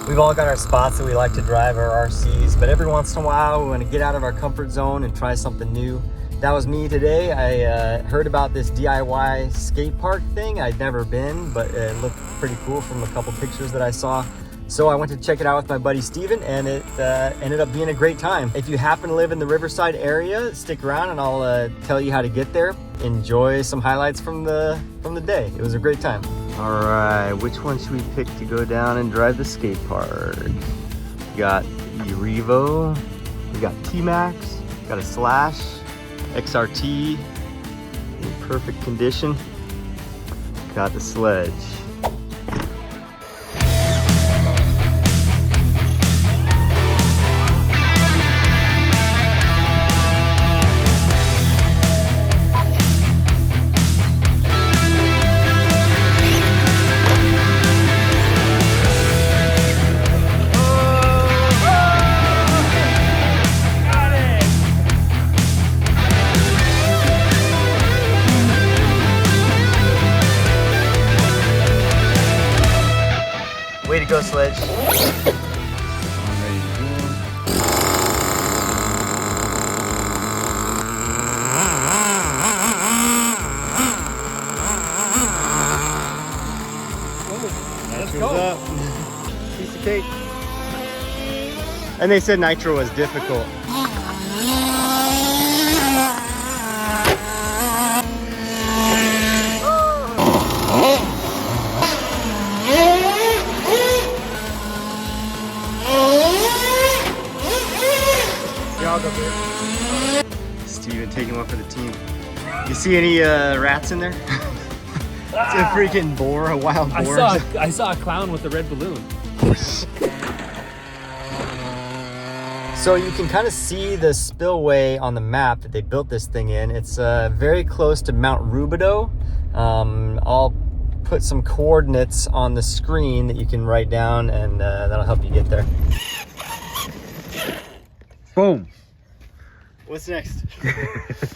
We've all got our spots that we like to drive our RCs, but every once in a while we want to get out of our comfort zone and try something new. That was me today. I heard about this DIY skate park thing. I'd never been, but it looked pretty cool from a couple pictures that I saw. So I went to check it out with my buddy Steven, and it ended up being a great time. If you happen to live in the Riverside area, stick around and I'll tell you how to get there. Enjoy some highlights from the day. It was a great time. All right, which one should we pick to go down and drive the skate park? We got E-Revo, we got T-Maxx, got a Slash, XRT, in perfect condition. Got the Sledge. Way to go, Sledge. I'm ready to go. Let's go. Up. Piece of cake. And they said nitro was difficult. Steven taking one for the team. You see any rats in there? It's a freaking boar, a wild boar. I saw a clown with a red balloon. So you can kind of see the spillway on the map that they built this thing in. It's very close to Mount Rubidoux. I'll put some coordinates on the screen that you can write down, and that'll help you get there. Boom. What's next?